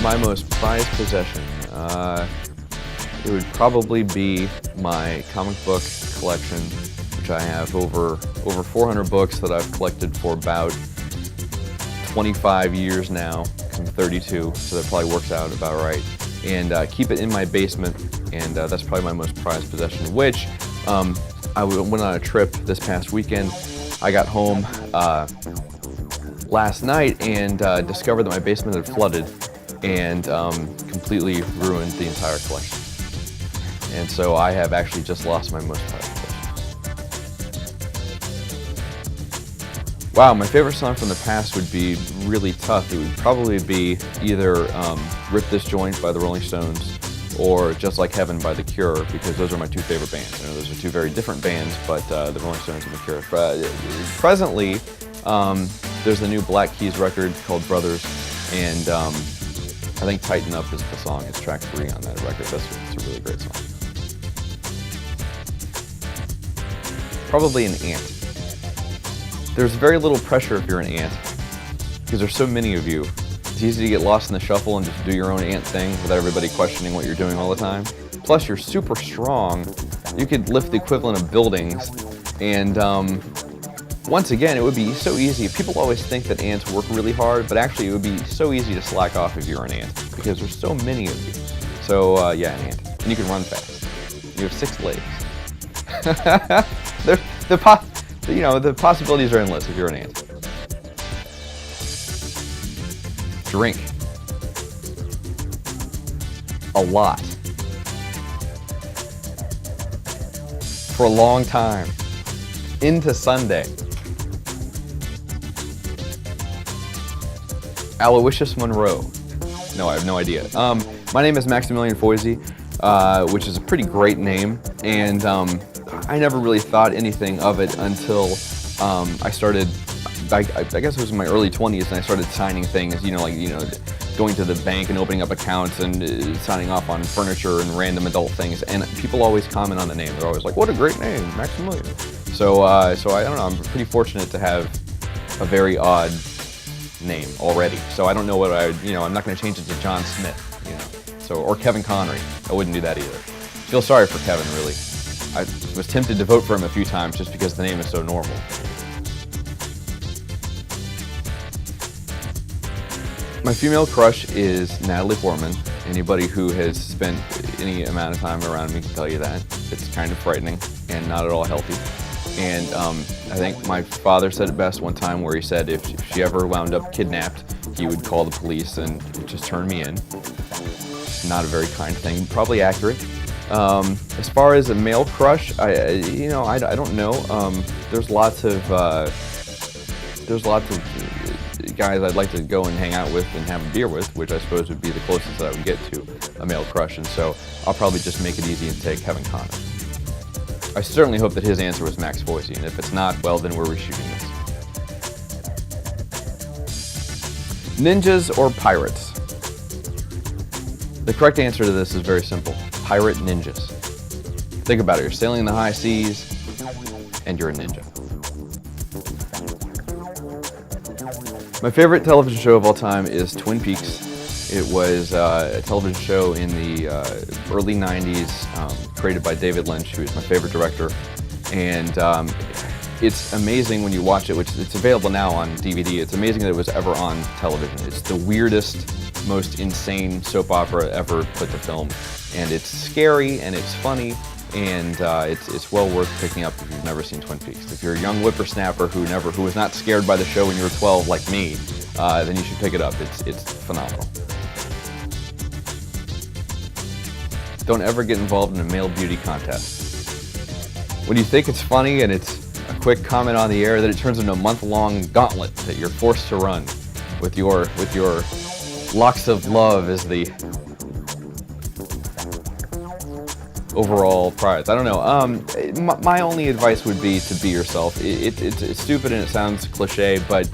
My most prized possession, it would probably be my comic book collection, which I have over 400 books that I've collected for about 25 years now. I'm 32, so that probably works out about right. And keep it in my basement, and that's probably my most prized possession, which I went on a trip this past weekend. I got home last night and discovered that my basement had flooded and completely ruined the entire collection. And so I have actually just lost my most prized possession. Wow, my favorite song from the past would be really tough. It would probably be either Rip This Joint by the Rolling Stones or Just Like Heaven by The Cure, because those are my two favorite bands. I know those are two very different bands, but the Rolling Stones and The Cure. Presently, there's the new Black Keys record called Brothers, and I think Tighten Up is the song. It's track 3 on that record. It's a really great song. Probably an ant. There's very little pressure if you're an ant, because there's so many of you. It's easy to get lost in the shuffle and just do your own ant thing without everybody questioning what you're doing all the time. Plus, you're super strong. You could lift the equivalent of buildings, and once again, it would be so easy. People always think that ants work really hard, but actually it would be so easy to slack off if you're an ant, because there's so many of you. So yeah, an ant. And you can run fast. You have 6 legs. The possibilities are endless if you're an ant. Drink. A lot. For a long time. Into Sunday. Aloysius Monroe. No, I have no idea. My name is Maximilian Foizey, which is a pretty great name, and I never really thought anything of it until I started. I guess it was in my early 20s, and I started signing things. Going to the bank and opening up accounts and signing off on furniture and random adult things. And people always comment on the name. They're always like, "What a great name, Maximilian." So I don't know. I'm pretty fortunate to have a very odd name already. So I don't know what I'm not going to change it to John Smith, or Kevin Connery. I wouldn't do that either. Feel sorry for Kevin, really. I was tempted to vote for him a few times just because the name is so normal. My female crush is Natalie Portman. Anybody who has spent any amount of time around me can tell you that. It's kind of frightening and not at all healthy. And I think my father said it best one time, where he said if she ever wound up kidnapped, he would call the police and just turn me in. Not a very kind thing, probably accurate. As far as a male crush, I don't know. There's lots of guys I'd like to go and hang out with and have a beer with, which I suppose would be the closest that I would get to a male crush. And so I'll probably just make it easy and take Kevin Connery. I certainly hope that his answer was Max Foizey, and if it's not, well, then we're reshooting this. Ninjas or pirates? The correct answer to this is very simple. Pirate ninjas. Think about it. You're sailing in the high seas, and you're a ninja. My favorite television show of all time is Twin Peaks. It was a television show in the early 90s, created by David Lynch, who is my favorite director. And it's amazing when you watch it, which it's available now on DVD. It's amazing that it was ever on television. It's the weirdest, most insane soap opera ever put to film. And it's scary, and it's funny, and it's well worth picking up if you've never seen Twin Peaks. If you're a young whippersnapper who was not scared by the show when you were 12 like me, then you should pick it up. It's phenomenal. Don't ever get involved in a male beauty contest. When you think it's funny and it's a quick comment on the air, then it turns into a month-long gauntlet that you're forced to run with your locks of love as the overall prize. I don't know. My only advice would be to be yourself. It's stupid and it sounds cliche, but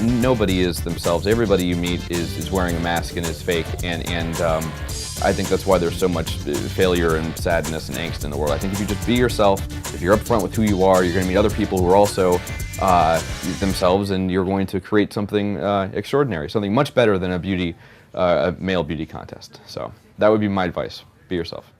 nobody is themselves. Everybody you meet is wearing a mask and is fake, and I think that's why there's so much failure and sadness and angst in the world. I think if you just be yourself, if you're upfront with who you are, you're going to meet other people who are also themselves, and you're going to create something extraordinary, something much better than a male beauty contest. So that would be my advice. Be yourself.